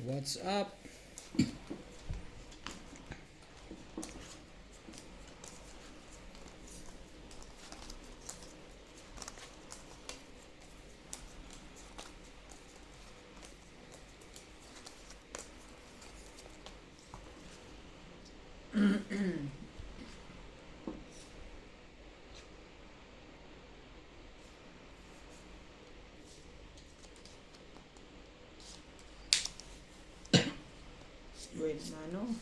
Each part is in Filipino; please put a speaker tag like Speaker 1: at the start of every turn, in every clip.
Speaker 1: What's up?
Speaker 2: Wait, ano?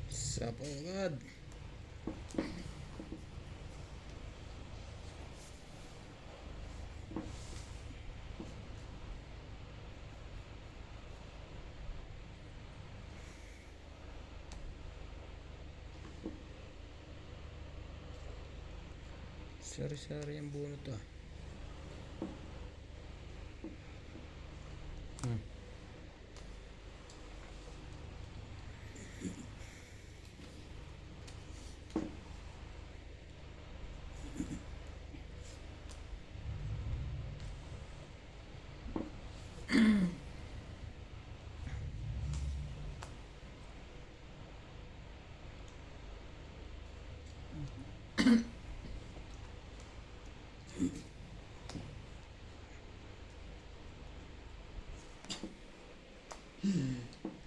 Speaker 1: Sup agad? Sari-sari ang bunot ah.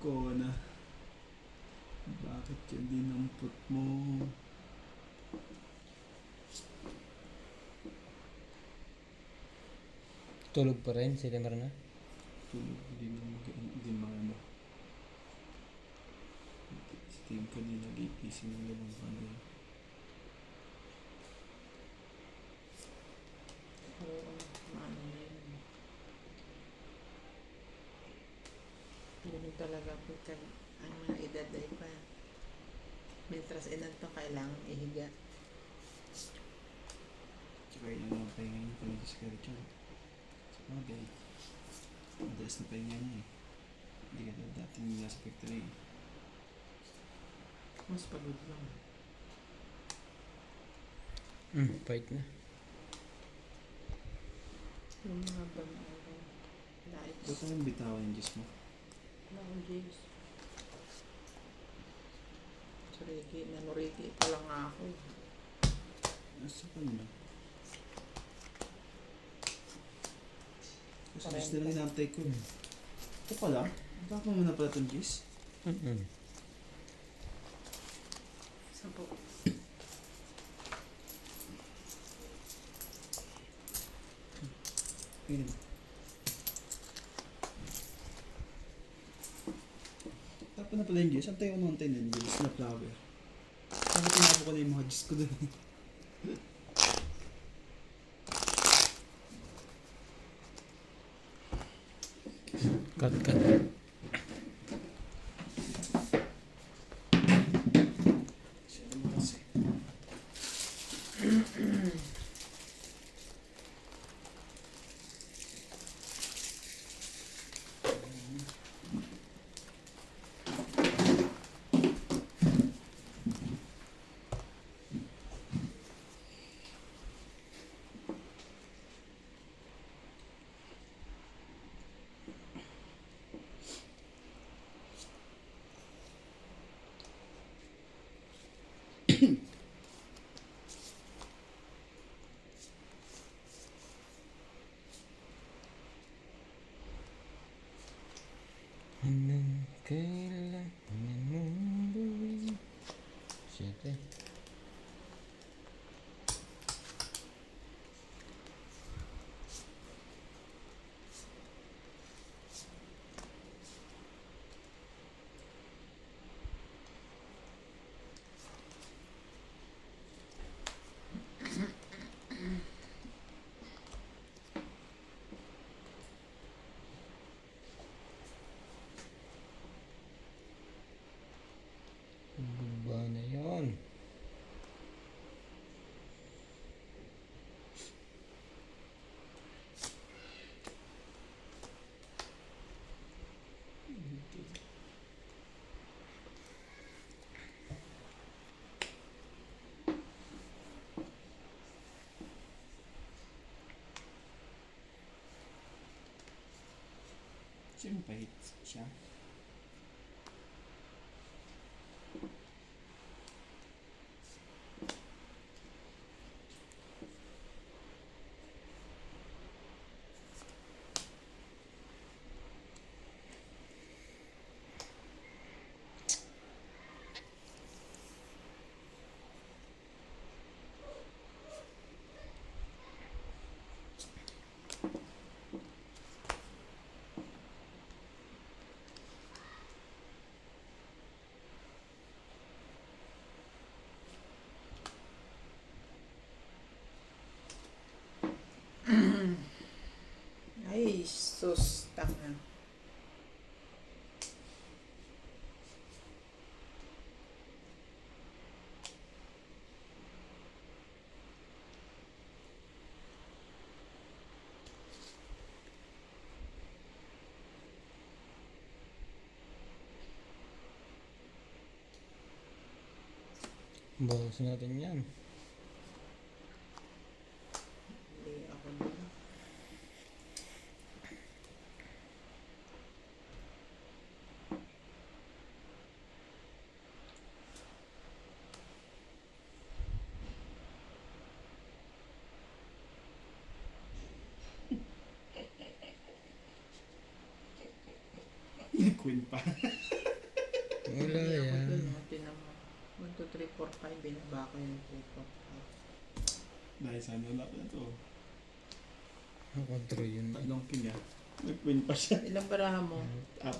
Speaker 3: Kona, bakit yan dinampot mo?
Speaker 1: Tulog pa rin si Marna.
Speaker 3: Tulog, hindi maano. Si Tim kanina gigising ng lamang panoy.
Speaker 2: Oo, ano na yun. Yun talaga pagka ang mga edad ay pa. Mientras edad pa kailangan ihiga.
Speaker 3: Tsaka yun ang pahinga niya kung nag-discourage yun. Sa bagay, madalas na pahinga niya eh. Hindi ka dating nasa factory.
Speaker 2: Mas pagod lang.
Speaker 1: Fight na.
Speaker 2: Yung mga bang light.
Speaker 3: Ba't naman bitawan yung Diyos mo?
Speaker 2: Wala akong James. Sa Ricky, nanuriki pa lang ako.
Speaker 3: Nasa pa naman. Kasi
Speaker 2: Parang
Speaker 3: gusto lang inantay ko. Ito pala, baka mo na pala itong Diyos.
Speaker 2: Sampo.
Speaker 3: Pinin. Tapos na pala yung Diyos. Antay ko nung antay na yung Diyos na flower. Saka tinapo ko na yung mga Diyos ko doon.
Speaker 1: Cut, cut.
Speaker 3: Siya naman kasi. Sino pahit siya?
Speaker 2: Ay, sus, tanga.
Speaker 1: Bawas natin yan.
Speaker 2: Hindi ako dun.
Speaker 3: Queen pa.
Speaker 1: Wala
Speaker 2: Hindi ako
Speaker 1: yan.
Speaker 2: dun, oh. Tinan mo. 1, 2, 3, 4, 5. Binaba ko yung 2, 4, 5.
Speaker 3: Dahil sana lang na to.
Speaker 1: Control yun.
Speaker 3: Tatlong king ah. Nag-queen pa siya.
Speaker 2: Ilang baraha mo?
Speaker 3: 4.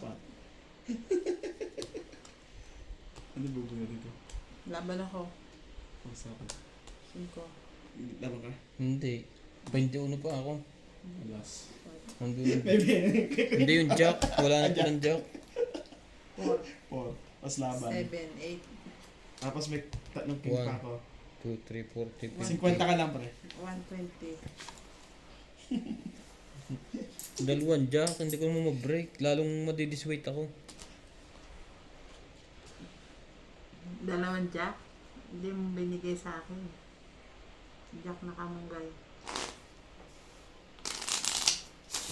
Speaker 3: Ano bubuga dito?
Speaker 2: Laban ako.
Speaker 3: Ang sakit.
Speaker 2: 5,
Speaker 3: Laban ka?
Speaker 1: Hindi. 21 pa ako.
Speaker 3: Alas.
Speaker 2: 5,
Speaker 1: Nandun.
Speaker 3: Maybe.
Speaker 1: Hindi yung jack. Wala na pa ng jack.
Speaker 2: 4,
Speaker 3: 4. Tapos laban.
Speaker 2: 7, 8,
Speaker 3: Tapos may tatlong king
Speaker 1: One.
Speaker 3: pa ako.
Speaker 1: 2, 3, 4,
Speaker 3: 50 ka lang pre.
Speaker 2: 120.
Speaker 1: Dalawang jack. Hindi ko naman mag-break. Lalong madidisweight ako.
Speaker 2: Dalawang jack? Hindi mo binigay sa akin. Jack na kamunggay.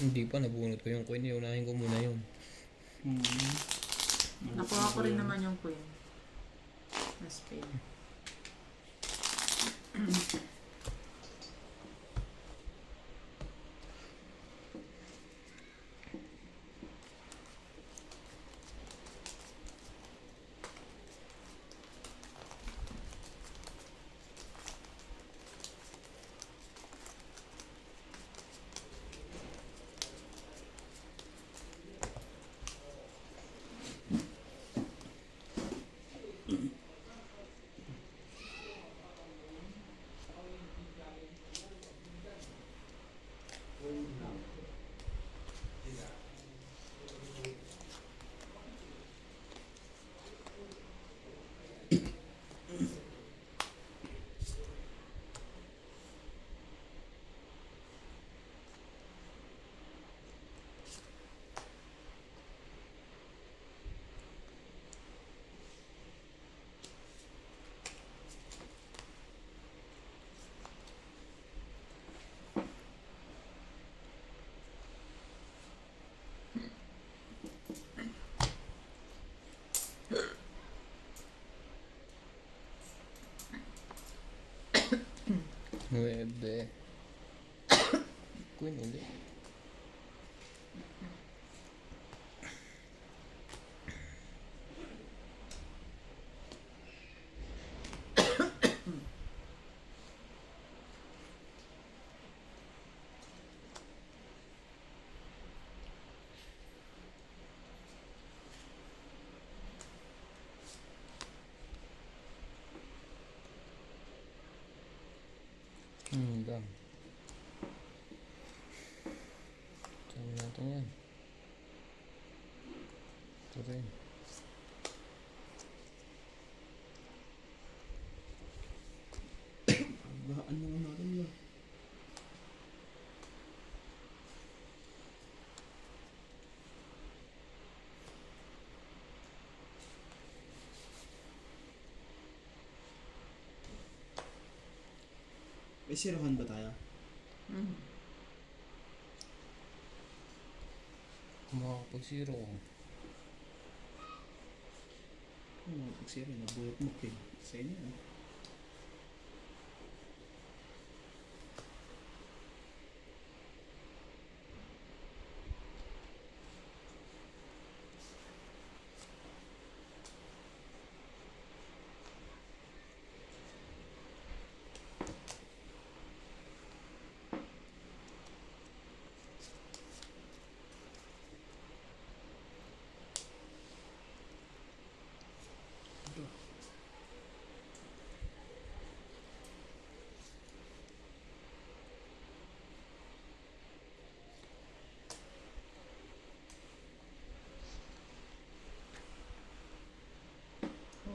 Speaker 1: Hindi pa. Nabunot ko yung coin. Unahin ko muna yun.
Speaker 2: Nakuha ko rin naman yung queen. Na spade.
Speaker 1: Nuebe. Queen ulit. Dam. Saan natin yan? Ito rin.
Speaker 3: Bahaan naman natin yun. May siruhan ba tayo?
Speaker 1: Makakapag-zero ako.
Speaker 3: Pag zero, nabulot mo pin. Sa inyo, ah.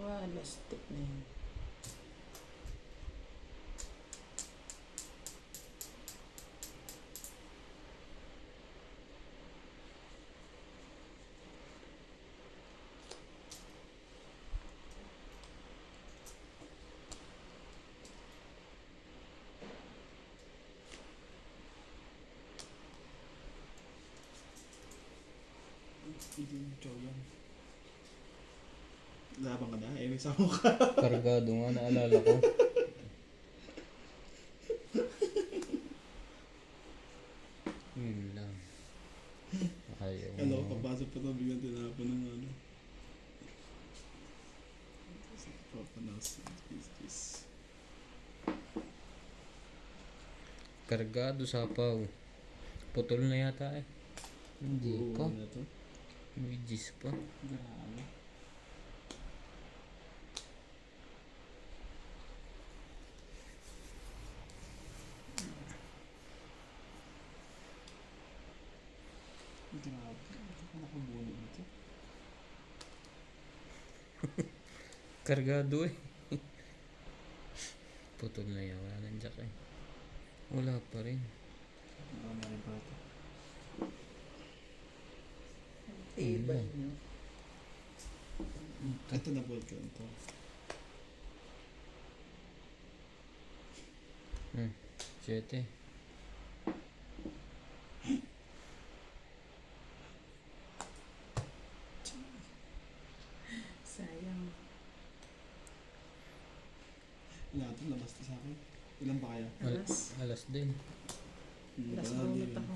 Speaker 2: Wala, stick na yun.
Speaker 3: Hindi yung chow yan. Laban ka na? Eh, may sama ka.
Speaker 1: Kargado nga, naalala ko. Yun lang. Ayaw
Speaker 3: Kala ko
Speaker 1: mo.
Speaker 3: papasok pa ito, biglang tinapon ng ano. Papanas. This.
Speaker 1: Kargado sapaw. Putol na yata eh. Hindi pa.
Speaker 3: Na to.
Speaker 1: Widgets pa.
Speaker 3: Grabe. Grabe. Hindi ko nakabuno dito.
Speaker 1: Kargado eh. Putol na yan. Wala nang jack eh. Wala pa rin.
Speaker 3: Marami rin pa ito.
Speaker 2: Tibay nyo.
Speaker 3: Ito na bolt ko ito.
Speaker 1: Siyete.
Speaker 2: Sayang.
Speaker 3: Lahat ito, labas ito sa akin. Ilan ba kaya?
Speaker 2: Alas.
Speaker 1: Alas din.
Speaker 2: Alas
Speaker 3: Baka
Speaker 2: bunot
Speaker 3: hindi-
Speaker 2: ako.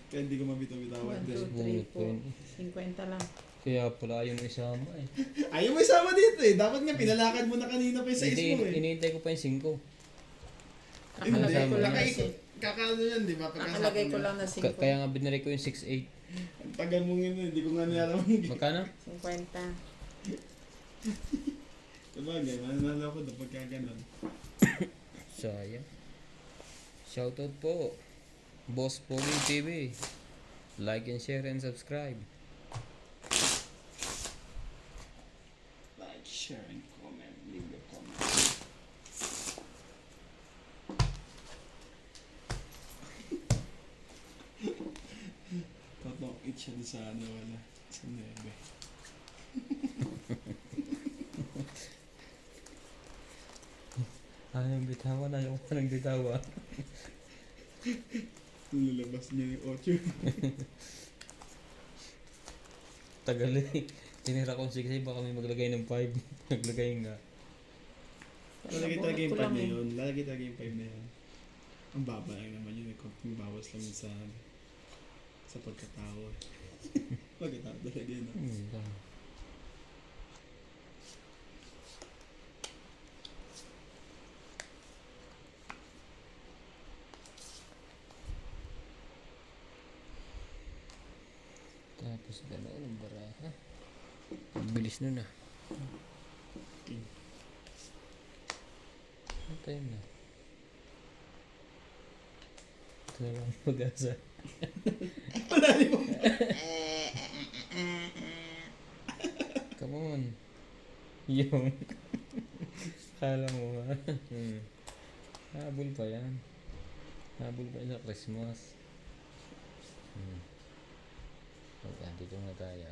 Speaker 3: Kaya hindi ko mabitaw-bitawan.
Speaker 2: 1, 2,
Speaker 1: bunot
Speaker 2: 3,
Speaker 1: ko yun.
Speaker 2: 4. 50 lang.
Speaker 1: Kaya pala ayaw mo isama eh.
Speaker 3: Ayaw mo isama dito eh. Dapat nga pinalakad mo na kanina pa yung size
Speaker 1: Hindi,
Speaker 3: mo eh.
Speaker 1: hinihintay ko pa yung 5.
Speaker 3: Hindi,
Speaker 2: Kakalagay ko lang na
Speaker 3: nakaikot. Kakaano yan, di ba?
Speaker 2: Kakalagay ko lang na 5.
Speaker 1: Kaya nga binari ko yung 6.8.
Speaker 3: Ang tagal mong yun eh. Hindi ko nga niyalaman.
Speaker 1: Magkano?
Speaker 2: 50.
Speaker 3: Sabagay, mananalo ko daw pagka ganun.
Speaker 1: Sayang. Shoutout po. Boss Poging TV. Like and share and subscribe.
Speaker 3: Like, share, and comment. Leave a comment. Totoo, eat siya doon sa ano, wala. Sa nebe.
Speaker 1: Ayaw bitawan, ayaw ko nang bitawa.
Speaker 3: Nilabas niya yung 8.
Speaker 1: Tagal eh. Tinira ko 6 baka may maglagay ng 5. Naglagay nga.
Speaker 3: Lalagay talaga yung 5 na
Speaker 2: eh.
Speaker 3: yun. Lalagay talaga yung 5 na yun. Ang baba lang naman yun. Konting bawas lang yun sa pagkatao. Pagkatao talaga yun.
Speaker 1: Lang. Tapos gano'n ang baraha. Ang bilis nun ah.
Speaker 3: Okay.
Speaker 1: Ano time na? Ito na lang pag-asa. Come on. Yung. Kala mo ha. Habol pa yan. Habol pa yan sa Christmas. Okay, dito na tayo.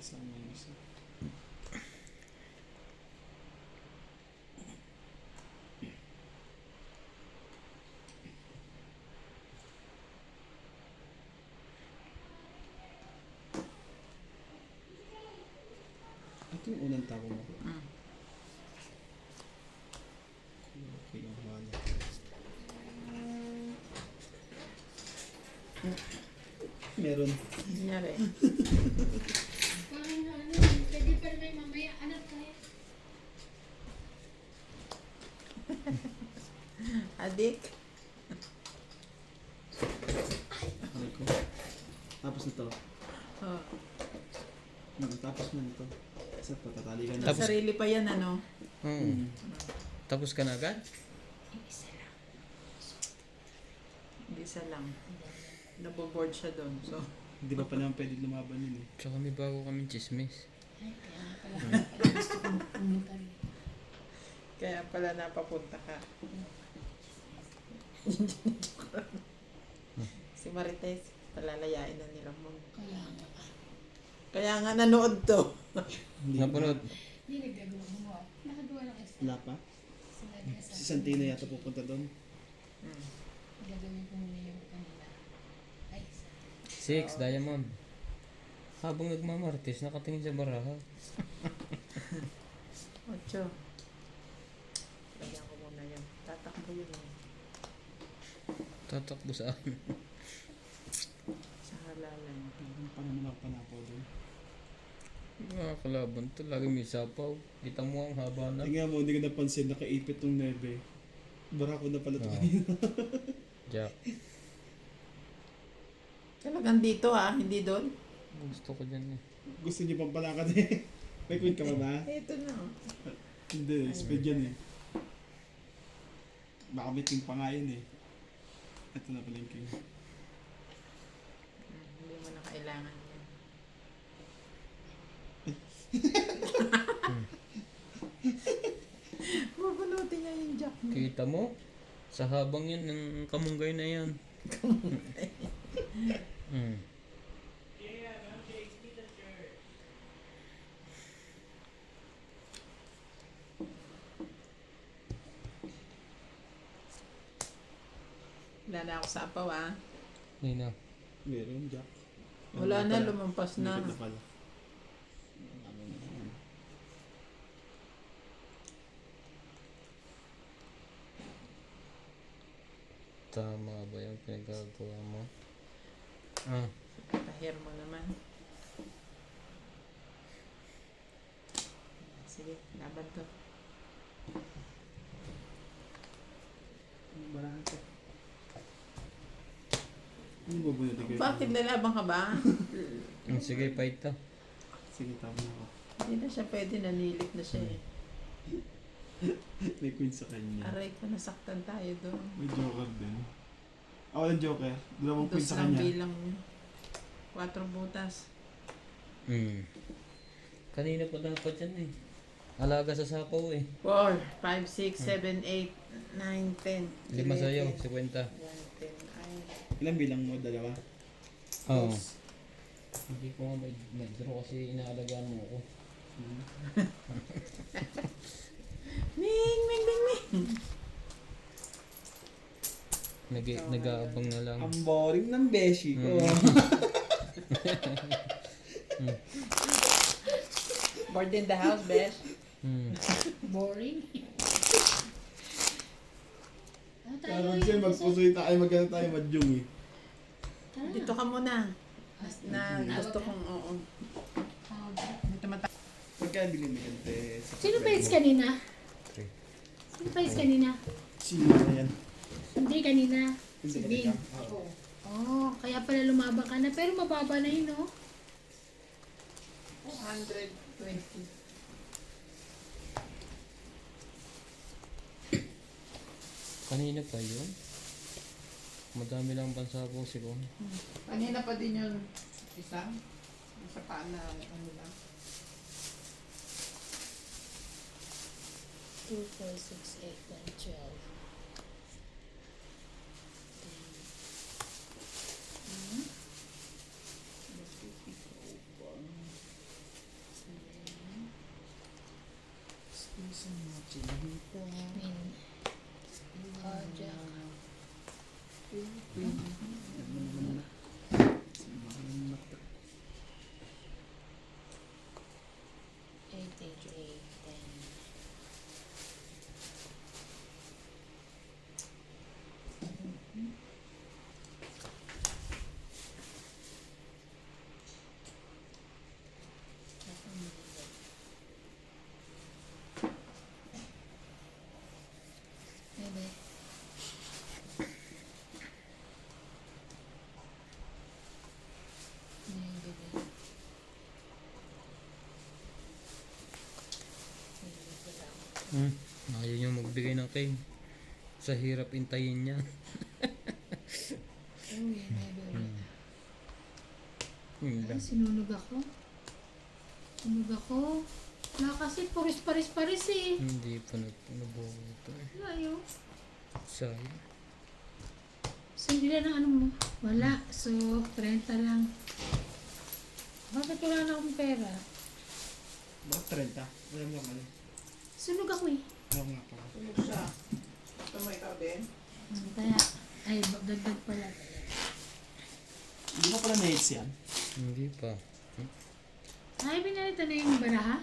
Speaker 3: Kasama yung isa. Ito yung unang tao mo.
Speaker 2: Mm.
Speaker 3: Okay, ang wala. Meron.
Speaker 2: Nangyari.
Speaker 4: Parang ano, pwede pa rin mamaya. Anak kaya.
Speaker 2: Adik.
Speaker 3: Aray ko. Tapos na to.
Speaker 2: Oh.
Speaker 3: Tapos na nito. Isa pa, tatali ka na.
Speaker 2: Sa sarili pa yan, ano?
Speaker 1: Hmm. Tapos ka na agad?
Speaker 4: Isa lang.
Speaker 2: Isa lang. Naboboard siya doon. So,
Speaker 3: Hindi ba pa naman pwede lumaban yun eh.
Speaker 1: Tsaka may bago kaming chismis.
Speaker 4: Ay, kaya nga pala. Kaya gusto kong pumunta rin.
Speaker 2: kaya pala napapunta ka. Si Marites, palalayain na nila mo.
Speaker 4: Kaya nga.
Speaker 2: Kaya nga nanood to.
Speaker 3: Hindi
Speaker 1: Napanood.
Speaker 4: Hindi nagagawa mo. Nakagawa lang isa.
Speaker 3: Wala pa?
Speaker 4: Sinabi ka sa
Speaker 3: Si Santino yata pupunta doon.
Speaker 2: Hmm.
Speaker 4: gagawin ko muna yung kanila. Ay, isa.
Speaker 1: 6, Diamond. Habang nagmamartis, nakatingin sa baraha.
Speaker 2: 8. Lagyan ko muna yan. Tatakbo yun eh.
Speaker 1: Tatakbo sa amin.
Speaker 2: Sa halalan.
Speaker 3: Parang pa naman ako panapaw doon.
Speaker 1: Mga kalaban to, lagi may sapaw. Kita mo ang haba na.
Speaker 3: Tingnan mo, hindi ko napansin, nakaipit tong nebe. Barako na pala ito
Speaker 1: Oo.
Speaker 3: kanina.
Speaker 1: Jack.
Speaker 2: Talagang dito hindi doon.
Speaker 1: Gusto ko dyan eh.
Speaker 3: Gusto niyo pang palakad eh. May queen ka ba ba?
Speaker 2: Ito na.
Speaker 3: Hindi, speed yan eh. Baka may king pa nga yun eh. Ito na pala yung king.
Speaker 2: Hindi mo na kailangan yan. Mabunutin niya yung jack mo.
Speaker 1: Kita mo? Sa habang yun, ng kamunggay na yan. Hmm.
Speaker 2: Wala na ako sa apaw
Speaker 1: Hindi na.
Speaker 3: Meron, Jack.
Speaker 2: Wala
Speaker 3: Ano
Speaker 2: na,
Speaker 3: pala?
Speaker 2: lumampas na.
Speaker 3: Umikot na pala.
Speaker 1: Tama ba yung pinagagawa mo? Ah,
Speaker 2: Tahir mo naman. Sige, laban to.
Speaker 3: Barahan ko. Ano ba bunutin kayo?
Speaker 2: Bakit lalaban ka ba?
Speaker 1: sige, fight to.
Speaker 3: Sige, tama na ako.
Speaker 2: Hindi na siya pwede, nanilit na siya eh.
Speaker 3: May queen sa kanya.
Speaker 2: Aray ko, nasaktan tayo doon.
Speaker 3: May joker din. Ako ng joker. Dalawang queen
Speaker 2: Dos
Speaker 3: sa
Speaker 2: lang
Speaker 3: kanya.
Speaker 2: bilang niya. 4 butas.
Speaker 1: Hmm. Kanina pa dapat yan eh. Alaga sa sapaw eh.
Speaker 2: 4, 5, 6, 7, 8, 9, 10.
Speaker 1: 5 sa'yo, 50.
Speaker 2: 1, 10. Ay,
Speaker 3: Ilang bilang mo? Dalawa?
Speaker 1: Oo. Hindi ko nga may draw kasi inaalagaan mo ako.
Speaker 2: Ming, ming, ming, ming.
Speaker 1: Nag-aabang na lang.
Speaker 3: Ang boring ng beshi ko.
Speaker 2: Board in the house, Besh.
Speaker 1: Hmm.
Speaker 4: Boring. Ano tayo?
Speaker 3: Parang siya, magpusoy tayo, magkano tayo madyong eh.
Speaker 4: Tara.
Speaker 2: Dito ka muna. Na gusto kong, oo. Dito mata.
Speaker 3: Pagka bilhin mo ganite.
Speaker 4: Sino pa is kanina?
Speaker 1: 3.
Speaker 4: Sino pa is kanina?
Speaker 3: Sino na yan?
Speaker 4: Hindi kanina.
Speaker 3: Hindi
Speaker 4: Si
Speaker 3: ka
Speaker 4: Bing.
Speaker 3: nila? Oo.
Speaker 4: Oh, kaya pala lumaba ka na. Pero mababa na yun, no?
Speaker 2: 220.
Speaker 1: Kanina pa yun? Madami lang pansapaw siguro.
Speaker 2: Kanina pa din yung isa. Isa pa na ano lang.
Speaker 4: 2, 4, 6, 8, 10, 12.
Speaker 3: Sa mga chinita.
Speaker 4: Min. Oh, Jack.
Speaker 3: Sa mga mata.
Speaker 4: 8, 8, 8, 10. Bebe. Ngayon, bebe. Bebe, wala ako.
Speaker 1: Ayaw niyo magbigay ng cane. Sa hirap intayin niya.
Speaker 4: Oh, yan, bebe, ulit.
Speaker 1: Yun
Speaker 4: Ay,
Speaker 1: lang.
Speaker 4: sinunog ako. Sinunog ako. Wala kasi, paris-paris eh.
Speaker 1: Hindi pa nabuto eh.
Speaker 4: Layo.
Speaker 1: Sayang.
Speaker 4: So, hindi na ng ano mo. Wala. So, 30 lang. Bakit wala na akong pera?
Speaker 3: Bakit 30? Alam mo naman.
Speaker 4: Sunog ako eh.
Speaker 3: Alam nga pala.
Speaker 2: Tulog siya. Ito mo ikaw din.
Speaker 4: Kaya, ay, dagdag pala.
Speaker 3: Hindi mo pala na-hits yan?
Speaker 1: Hindi pa.
Speaker 4: Ay, pinalitan na yung baraha?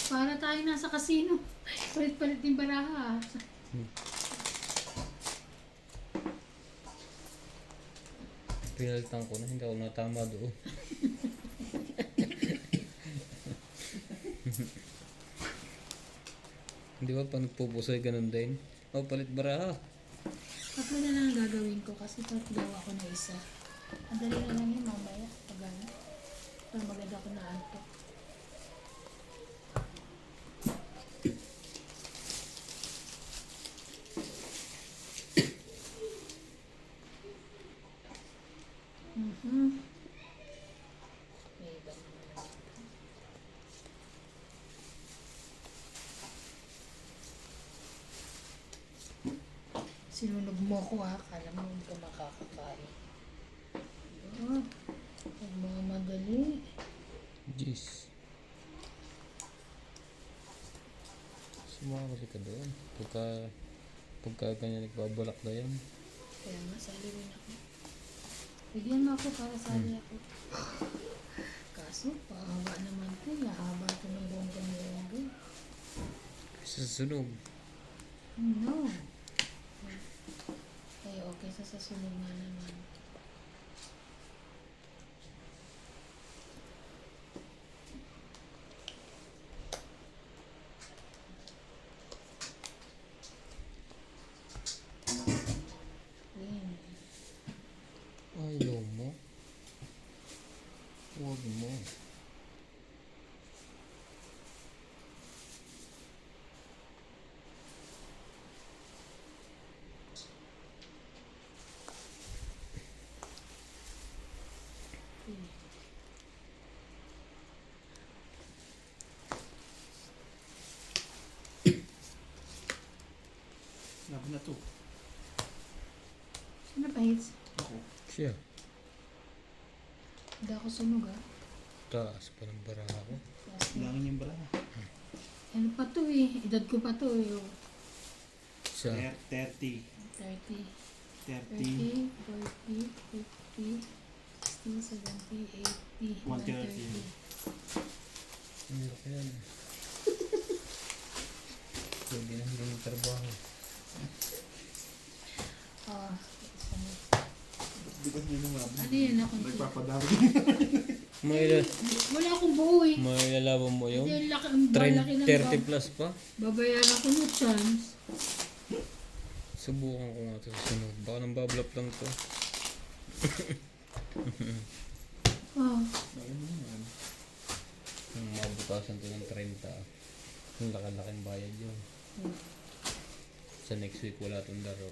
Speaker 4: Para tayo nasa casino. Palit-palit yung baraha.
Speaker 1: Pinalitan ko na, hindi ako natama doon. Hindi ba pa nagpupusoy ganun din? O, palit baraha.
Speaker 4: Tatlo na lang ang gagawin ko kasi tatlo ako na isa. Ang dali na lang yun mamaya. Pag ano. Para maganda ko na antok. May iba naman. Sinunog mo ko ha. Kala mo hindi ka makakakain. Oh, huwag mga madali.
Speaker 1: Jeez. Sumama kasi ka doon. Pagka ganyan nagbabalak na yan.
Speaker 4: Kaya nga, sali rin ako. Bigyan mo ako para sali ako. Kaso, pahaba naman ito. Haba ito ng bonggang-bongga.
Speaker 1: Sa sunog.
Speaker 4: No. Ay, okay sa sasunod nga naman. Ayun.
Speaker 1: Ayaw mo. Huwag mo.
Speaker 3: Laban na to.
Speaker 4: Sino pa hits?
Speaker 3: Ako.
Speaker 1: Siya.
Speaker 4: Hindi ako sunog ah.
Speaker 1: Taas pa ng baraha ko.
Speaker 4: Kasi,
Speaker 3: Langin yung bra.
Speaker 4: ano pa to eh. Edad ko pa to eh. Oh.
Speaker 1: Siya.
Speaker 3: 30.
Speaker 4: 30,
Speaker 3: 30.
Speaker 4: 40, 50, 60, 70, 80,
Speaker 3: 130.
Speaker 4: 130.
Speaker 1: Ang laki yan. Pwede na hindi ng trabaho.
Speaker 4: Ah,
Speaker 3: Di ba nyo nung
Speaker 4: ano yun ako?
Speaker 3: nagpapadami?
Speaker 4: Wala akong buo eh.
Speaker 1: May lalaban mo yun?
Speaker 4: Hindi, ang laki ng
Speaker 1: 30 plus pa?
Speaker 4: babayaran ako no chance.
Speaker 1: Subukan ko nga ito sa sunod. Baka nang bablap lang to.
Speaker 4: Ah,
Speaker 3: Ayun naman.
Speaker 1: Ang mabutasan to ng 30. Ang laki-laking bayad yun. Sa next week wala tong laro.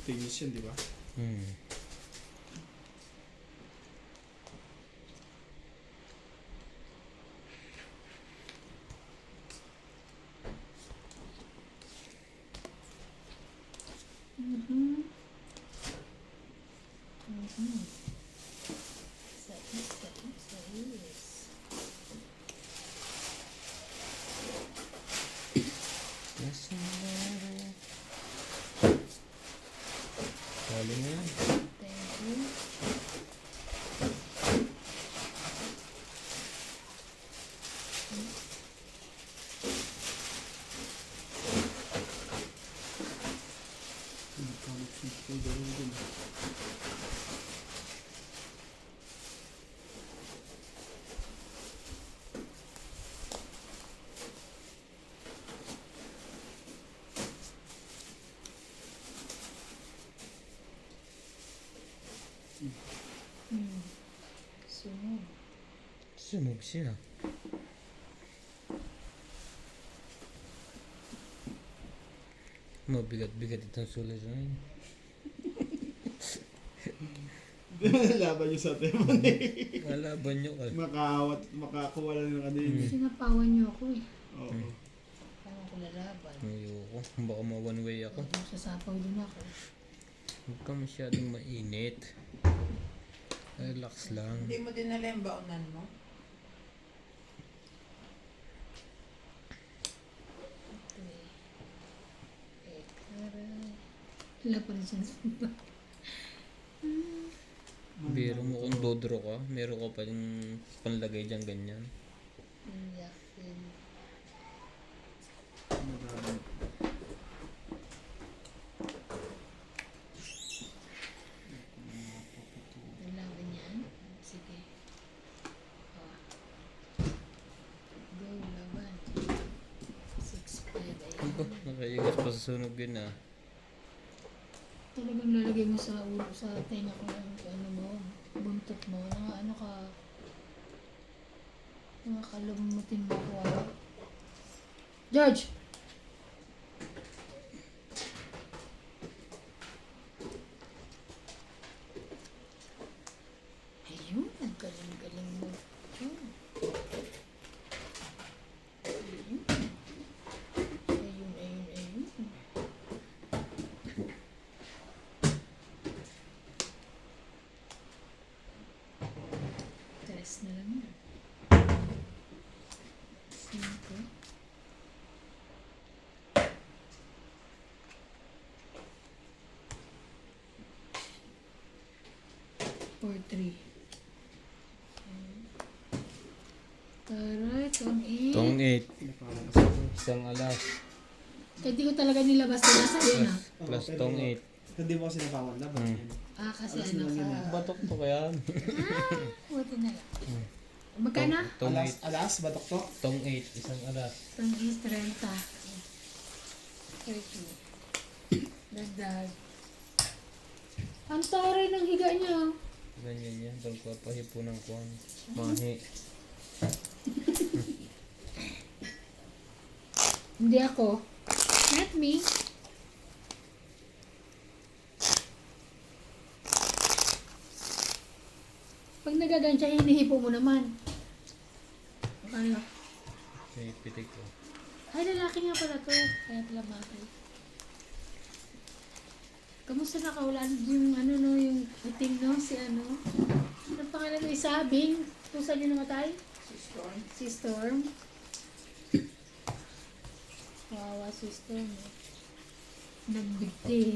Speaker 3: Tingis yun, di ba? Hindi ka mag-simple dalawa dun.
Speaker 4: Sunog.
Speaker 1: Sunog siya. Mabigat-bigat itong sulat na yun.
Speaker 3: Laban yung sa temon eh.
Speaker 1: Kalaban nyo ka.
Speaker 3: Makakuha lang ng ano yun.
Speaker 4: Sinapawan niyo ako eh.
Speaker 3: Oo.
Speaker 4: Paano ko lalaban?
Speaker 1: Ayoko. Baka ma-one way ako.
Speaker 4: Sasapaw din ako.
Speaker 1: Huwag ka masyadong mainit. Relax lang.
Speaker 2: Hindi mo dinala yung baonan mo?
Speaker 4: Wala pa rin siya.
Speaker 1: Biro mo kung dodro ka, meron ka pa yung panlagay dyan ganyan.
Speaker 4: Yakin.
Speaker 3: Madami.
Speaker 4: Lalaban yan? Sige. Oh. Go, laban. 6-5.
Speaker 1: Aba, nakaigas pa sa sunog yun ah.
Speaker 4: Talagang lalagay mo sa ulo, sa tenga ko yung ano mo, buntot mo, na ano ka, mga kalumutin mo ko. George! Ayun, ang galing-galing mo. Ayun. Ayun. Ayun, ayun, ayun. Tres na lang yan. 5. 4-3. Taray, tong 8.
Speaker 1: Tong 8,
Speaker 3: Napawan ka sa ito.
Speaker 1: isang alas,
Speaker 4: Kaya di ko talaga nilabas na nasa yun ah.
Speaker 1: plus
Speaker 3: pero
Speaker 1: tong 8.
Speaker 3: Hindi mo kasi napawan na ba?
Speaker 4: Ah, kasi
Speaker 3: Alas
Speaker 4: ano
Speaker 3: na lang yun
Speaker 4: ka.
Speaker 1: Batok to kaya?
Speaker 4: Buti na lang. Magkano?
Speaker 1: Tong
Speaker 3: Alas, batok to?
Speaker 1: 8, tong 8, isang alas.
Speaker 4: Tong 30. 30. Dagdag. Ang taray ng higa niya.
Speaker 1: Ganyan yan, pagpapahipo ng kuwan. Mahi.
Speaker 4: Hindi ako. Not me. Pag nagagansya, hinihipo mo naman. Ano?
Speaker 1: May pitik ko.
Speaker 4: Ay, lalaki nga pala to. Kaya pala bakit. Kamusta na kaulan yung ano no, yung itim no, si ano? Anong pangalan no, Isabing? Kung saan yun namatay? Si Storm. Wawa si Storm. Eh. Nagbigti.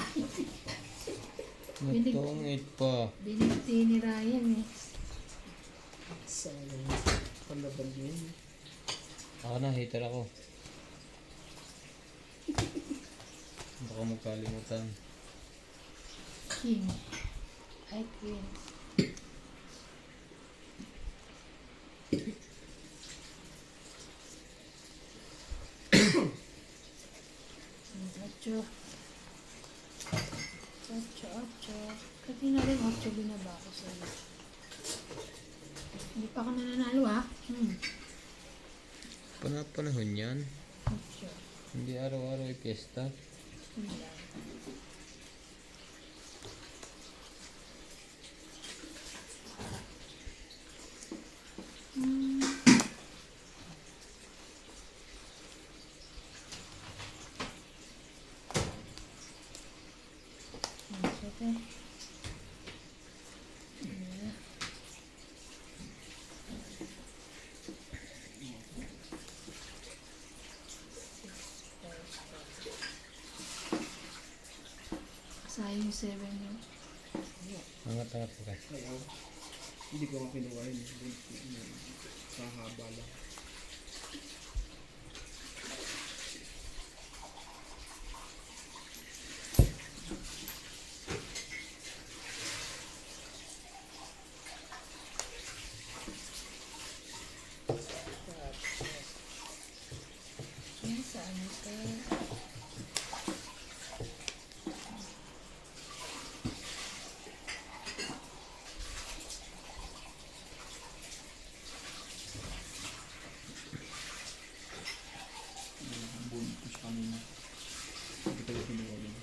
Speaker 4: Binig-
Speaker 1: Tong 8 pa.
Speaker 4: Binigti ni Ryan eh.
Speaker 3: Sayang. Palaban yun.
Speaker 1: Ako na, hater ako. Baka magkalimutan.
Speaker 4: King. Ay, Queen. Ocho. Ocho. Kanina rin 8 binaba ako sa'yo. Hindi pa ako nananalo ha.
Speaker 1: Panahon yan.
Speaker 4: 8.
Speaker 1: Hindi araw-araw ay piyesta.
Speaker 4: Hindi. Okay. Sayang 7 yun.
Speaker 1: Angat-angat ko ka.
Speaker 3: Ayaw. Hindi ko makinuha yun. Kahaba lang. Hindi ka kinuha din.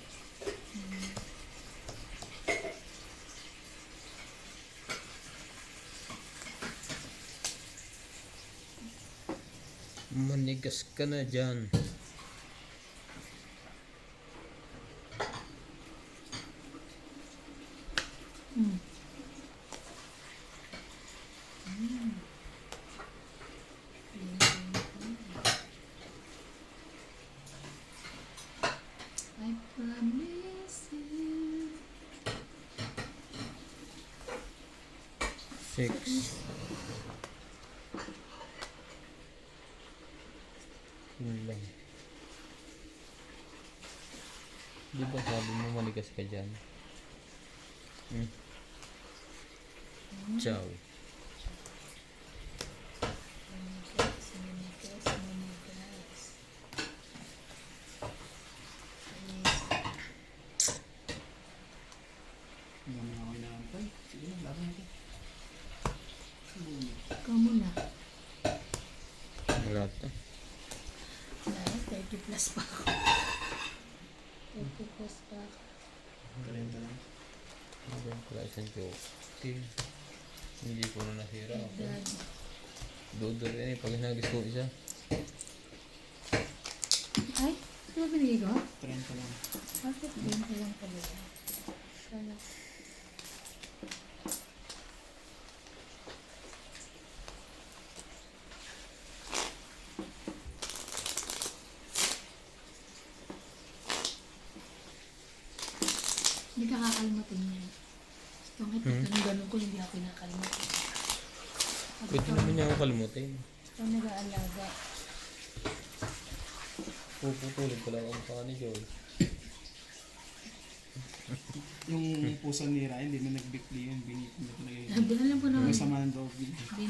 Speaker 1: Manigas ka na dyan.
Speaker 4: Hmm. I promise you.
Speaker 1: 6. Yun lang. Di ba sabi mo manigas ka dyan? Ciao.
Speaker 3: Hindi naman ako inaantay. Sige na, laban natin.
Speaker 4: Ikaw muna.
Speaker 1: Wala to.
Speaker 4: Dahil 30 plus pa ako. 30 plus pa ako.
Speaker 3: 40 lang.
Speaker 1: Wala isang joke. Hindi ko na nasira ako.
Speaker 4: Dad.
Speaker 1: Dudol yan eh. Pag nagis ko isa.
Speaker 4: Ay, ano ba binigay ko?
Speaker 3: 30 lang.
Speaker 4: Bakit 20 lang talaga? Kala. Hindi ka kakalimutin niya. Kahit ganun ko, hindi ako kinakalimutin.
Speaker 1: Pwede naman niya ako kalimutin.
Speaker 4: Ikaw nag-aalaga.
Speaker 1: Puputulin ko lang ang mukha ni Joy.
Speaker 3: Yung pusa ni Ryan, hindi na nagbikli yun. Binitin na talaga yun.
Speaker 4: Alam ko naman.
Speaker 3: Yung sama ng dog.
Speaker 4: Binigti.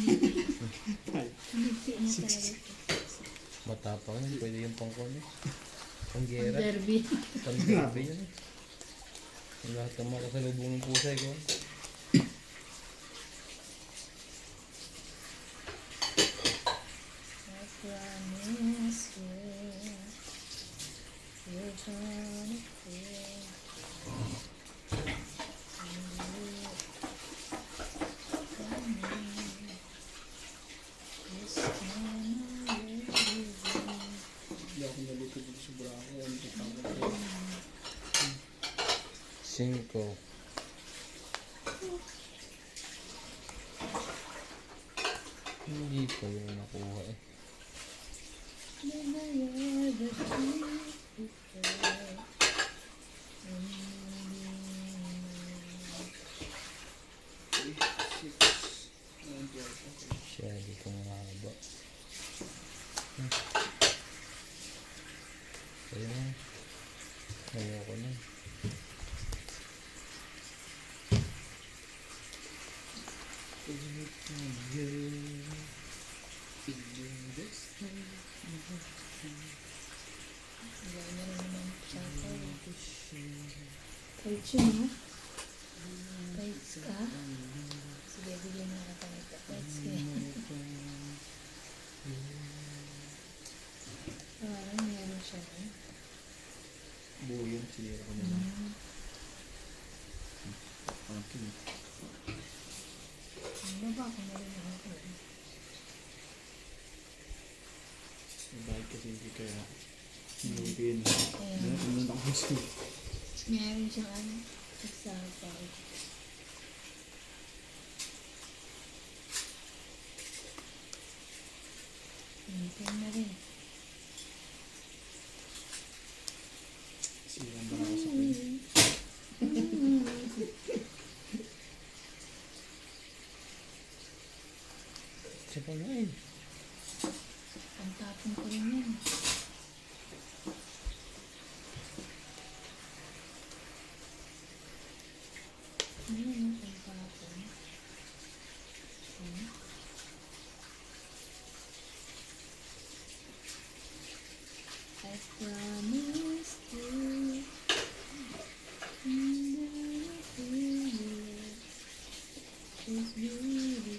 Speaker 4: Binigti niya talaga ito.
Speaker 1: Matapang yun. Pwede yung pangkone. Panggera.
Speaker 4: Derby.
Speaker 1: Panggerabe yun eh. Ang lahat ng mga kasalubong ng pusa ko.
Speaker 4: I promise you, you're gonna feel.
Speaker 3: Hindi ako nalipid dito sa Braco. Ano sa tawag ko?
Speaker 1: 5. Hindi pa yung nakuha eh. Siya, di ko mahaba. Ayun. Ayoko na.
Speaker 4: Wala na rin naman siya ako. Kahit yun, no? Kahit ka. Sige, bigyan mo na kami ka. Kahit parang meron siya, no?
Speaker 3: Buo yun, sinira ko na lang. Okay.
Speaker 4: Ano ba ako meron ako?
Speaker 3: Mabait kasi hindi kaya hinugin. Ganun ako gusto.
Speaker 4: Meron siyang ano, nagsapag. Hintin na rin.
Speaker 3: Siran ba ako sa akin?
Speaker 1: Siya pa nga eh.
Speaker 4: Ang tapon ko rin yan. Ano yung ang tapon? I promise you. It's beautiful.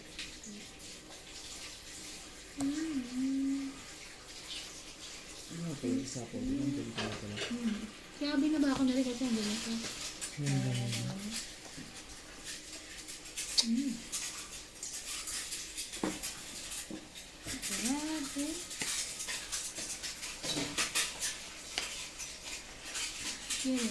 Speaker 3: Ano pa yung isa ko? Di ba ang galing ko na pala?
Speaker 4: Kaya binaba ko na rin kasi ang ganito. Grabe. Yun.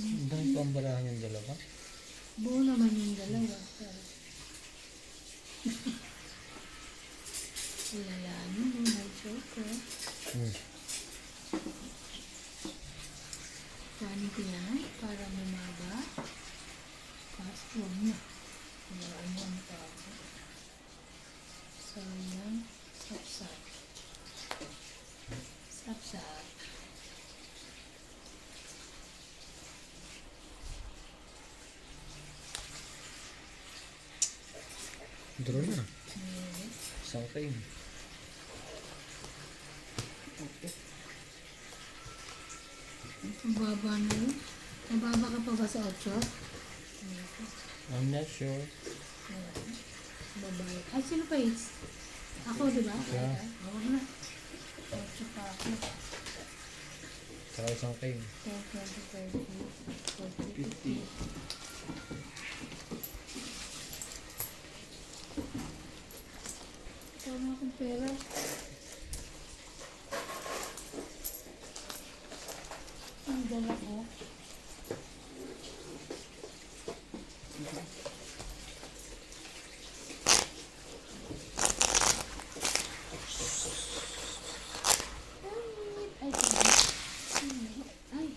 Speaker 1: Ang dami pambarahan yung dalawa.
Speaker 4: Buo naman yung dalawa. Lalanin mo, nag-joke ko. Kanin ko yan para bumaba. Kaso huwag na. Hayaan mo ang tao. So yan, sapsap. Sapsap.
Speaker 1: Draw na. Isang frame.
Speaker 4: Mababa na yun. Mababa ka pa ba sa 8?
Speaker 1: I'm not sure.
Speaker 4: Babae. Ay, sino pa is? Ako, di ba?
Speaker 1: Yeah.
Speaker 4: Ako na. 8 pa ako.
Speaker 1: Saka isang frame.
Speaker 4: 10, 20, 30, 40, 50. Tama akong pera. Ang dala ko. Ay, ay.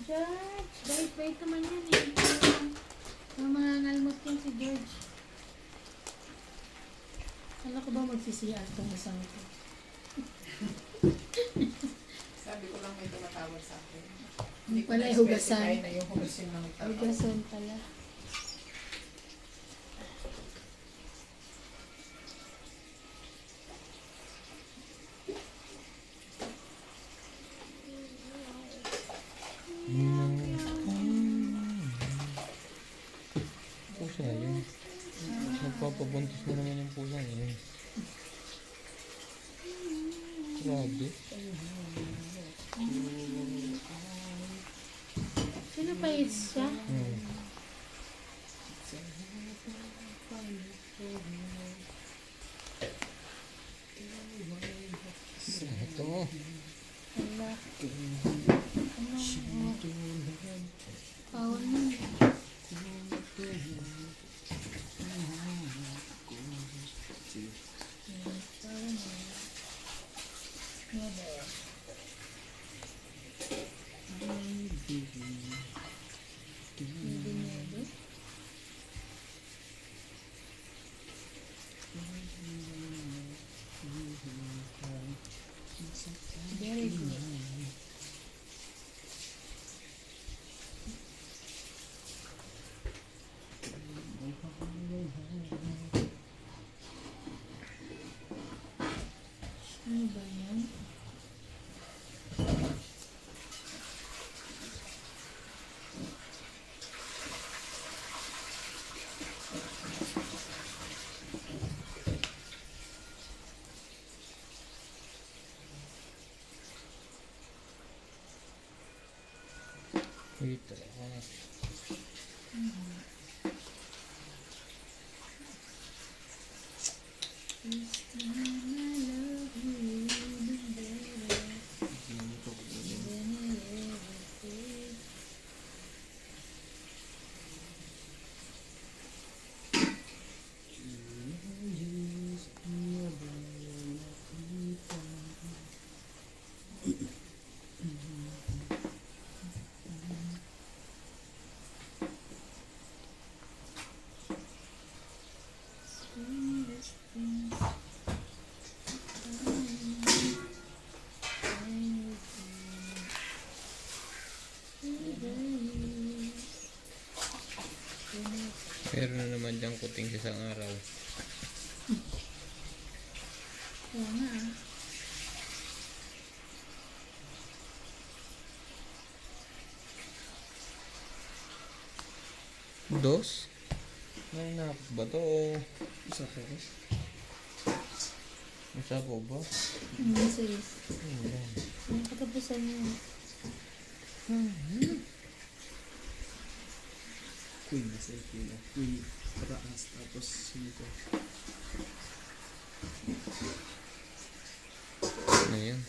Speaker 4: George, bait-bait naman yan eh. Mga ngalmot yan si George. Kala ko ba magsisiya itong isang ito?
Speaker 2: Sabi ko lang may tumatawag sa akin.
Speaker 4: Hindi
Speaker 2: ko
Speaker 4: pala
Speaker 2: na
Speaker 4: hugasan.
Speaker 2: specify na yung hugasin ng tao.
Speaker 4: Hugasan pala.
Speaker 1: Pusa yun. Nagpapabuntis na naman yung pusa yun. Grabe.
Speaker 4: Sino pa is siya?
Speaker 1: Ito mo.
Speaker 4: Wala. Bawal na. Very good. Ano ba yan?
Speaker 1: Wait. Meron na naman diyang kuting sa isang araw.
Speaker 4: Kaya nga ah.
Speaker 1: Dos? Nanakot ba to?
Speaker 3: Isa po ko.
Speaker 1: Isa po ba?
Speaker 4: Sis.
Speaker 1: Ayan.
Speaker 4: Ang katapusan niya.
Speaker 3: Queen na sa Queen. Queen. Pataas. Tapos 5.
Speaker 1: Ano yun?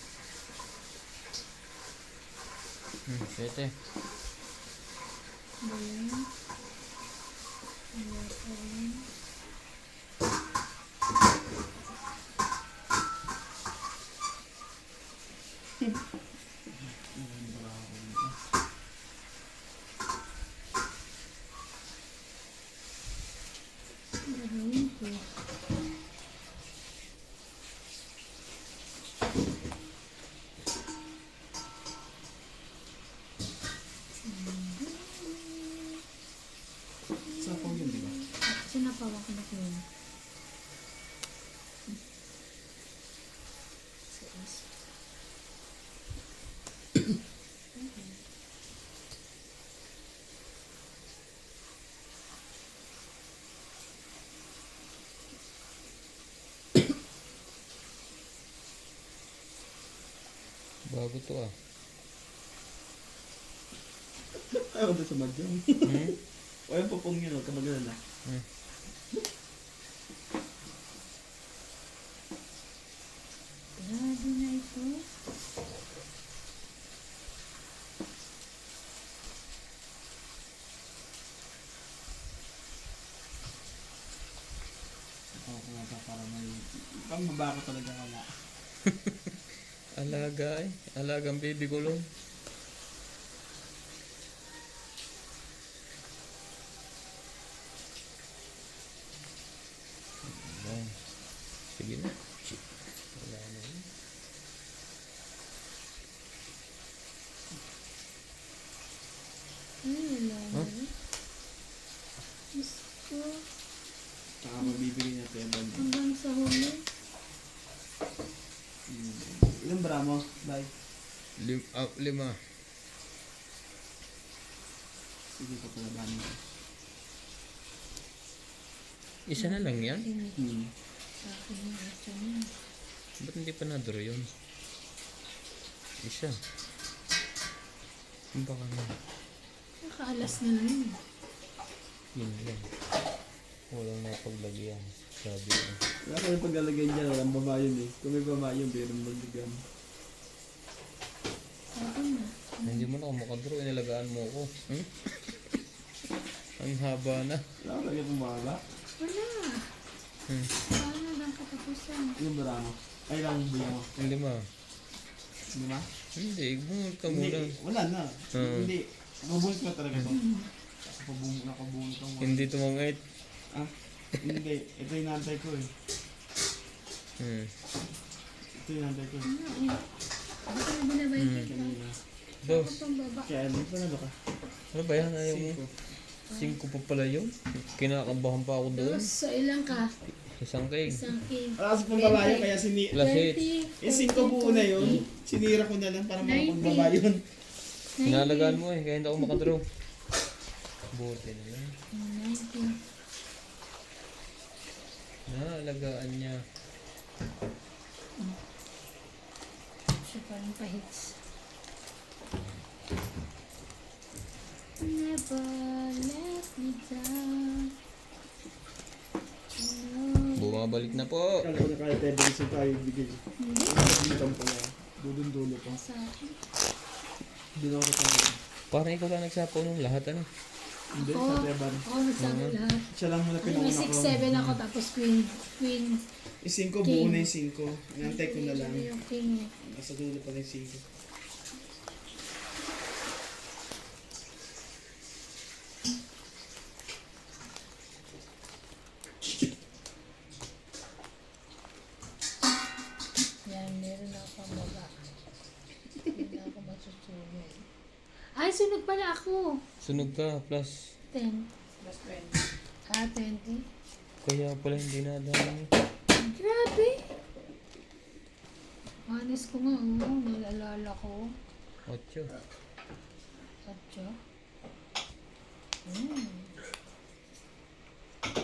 Speaker 1: Sete.
Speaker 4: Ba yun? Wala pa rin. Gagawin ko.
Speaker 3: Sa po yun, di ba?
Speaker 4: Sinapawa ko na ko yun. Sis.
Speaker 1: Bago to ah.
Speaker 3: Ayaw doon sa madyang.
Speaker 1: Hmm?
Speaker 3: Ayaw po pong yun, huwag ka mag-alala.
Speaker 4: Grabe na ito.
Speaker 3: Oo, kung nga para may... Pambaba ko talaga wala.
Speaker 1: Alaga eh. Alagang baby ko lang. Ayan. Sige na. Shit. Wala na yun.
Speaker 4: Ay, wala na.
Speaker 1: Huh?
Speaker 4: Diyos ko.
Speaker 3: Tsaka mabibigyan niya ito yung band.
Speaker 4: Hanggang sa huli.
Speaker 3: Ilang bara mo? Bye.
Speaker 1: 5.
Speaker 3: Sige ko pala ba niya.
Speaker 1: Isa na lang yan?
Speaker 4: Sa akin yung ito niya.
Speaker 1: Ba't hindi pa na-draw yun? Isa. Baka na.
Speaker 4: Nakaalas na lang yun.
Speaker 1: Yun lang. Walang napaglagyan. Sabi ko.
Speaker 3: Wala ko yung paglalagay dyan, walang baba yun eh. Kung may baba yun, pero magligam.
Speaker 4: Sabi na.
Speaker 1: Hindi mo na ako makadraw. Inalagaan mo ko. Hmm? Ang haba na.
Speaker 3: Wala ko lagay pong baba.
Speaker 4: Wala.
Speaker 1: Hmm.
Speaker 4: Paano lang katapusan?
Speaker 3: Ilang bara mo? Ay lang buya mo.
Speaker 1: Ang 5.
Speaker 3: 5?
Speaker 1: Hindi. Bumunod ka muna.
Speaker 3: Wala na. Hindi. Mabunot ko talaga ito.
Speaker 1: Hmm.
Speaker 3: Nakabunot ang
Speaker 1: Hindi tumangait.
Speaker 3: Ah, hindi. Ito yung nantay ko eh. Ito yung nantay ko.
Speaker 4: Ano eh. Hindi ko na binabay kita.
Speaker 3: Kanina.
Speaker 1: Dos.
Speaker 4: Ako pang baba.
Speaker 3: Kaya ano pa na ka?
Speaker 1: Ano ba yan? Ayaw mo? 5 pa pala yun. Kinakabahan pa ako doon.
Speaker 4: Dos. So ilang ka?
Speaker 1: Isang cake.
Speaker 4: Isang king.
Speaker 3: Wala kasi pong babae kaya
Speaker 1: Plus 8.
Speaker 3: yung 5 buo na yun. Sinira ko na lang para makapagbabae yun.
Speaker 1: Inalagaan mo eh. Kaya hindi ako makadraw. Buti na lang.
Speaker 4: 19.
Speaker 1: Naalagaan niya.
Speaker 4: Siya pa rin pa-hits. Never let me down.
Speaker 1: Bumabalik na po.
Speaker 3: Kala ko na kaya tayo bilis yung tayo bigay. Hindi ka pala. Dudun-dulo pa.
Speaker 4: Sa akin.
Speaker 3: Hindi na ako tayo.
Speaker 1: Parang ikaw lang nagsapaw nung lahat ano.
Speaker 3: Hindi,
Speaker 4: Ako.
Speaker 3: sa Teban.
Speaker 4: Ako nagsabi lahat.
Speaker 3: Siya lang muna
Speaker 4: May
Speaker 3: pinauna ko.
Speaker 4: 6-7 ako tapos queen.
Speaker 3: Yung 5 buo na yung 5. Inantay ko na lang.
Speaker 4: Yung king eh.
Speaker 3: Nasa dulo pa na yung 5.
Speaker 4: Yan, meron ako pang baba. Hindi na ako masusunog. Ay, sunog pala ako.
Speaker 1: Sunog ka plus
Speaker 4: 10. Ah, 20.
Speaker 1: Kaya pala hindi nadami.
Speaker 4: Grabe! Honest ko nga, oo, nalalala ko.
Speaker 1: 8.
Speaker 4: Atyo.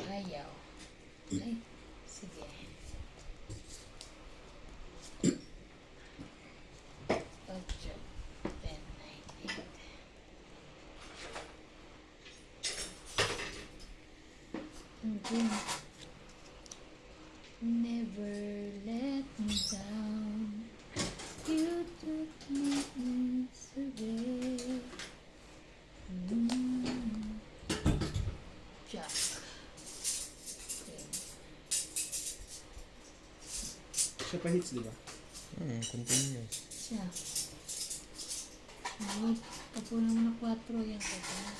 Speaker 4: Ayaw. Ay, sige. Atyo. 10, 9, 8. Okay. Never let me down. You took me away. Jack. Okay.
Speaker 3: Siya pa hits, di ba?
Speaker 1: Continuous.
Speaker 4: Siya. Ay, kapo naman na 4 yan. Kaya.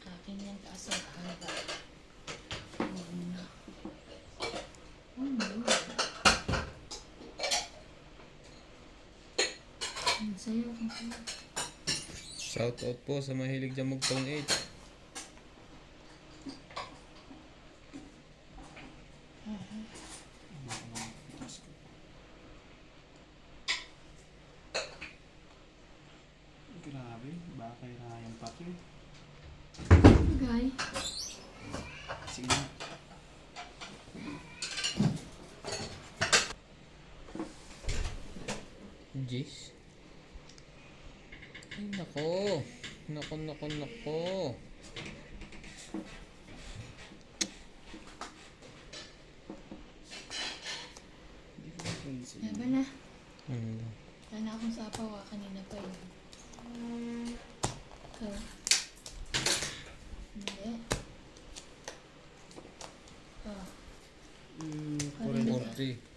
Speaker 4: Akin yan kaso haba. Oo na. Oh no. Ang sayo kung sa'yo.
Speaker 1: Shout out po sa mahilig dyan mag-tone 8.
Speaker 3: Grabe, baka kay Ryan Paki.
Speaker 4: Guy.
Speaker 3: Sige na.
Speaker 1: Jeez. Ay, nako. Nako.
Speaker 3: Hindi ko na-cancel.
Speaker 4: Laban na.
Speaker 1: Hmm.
Speaker 4: Wala akong sapaw kanina pa yun. Ikaw. Hindi. Oh.
Speaker 3: Mm,
Speaker 4: Kanina.
Speaker 1: 40.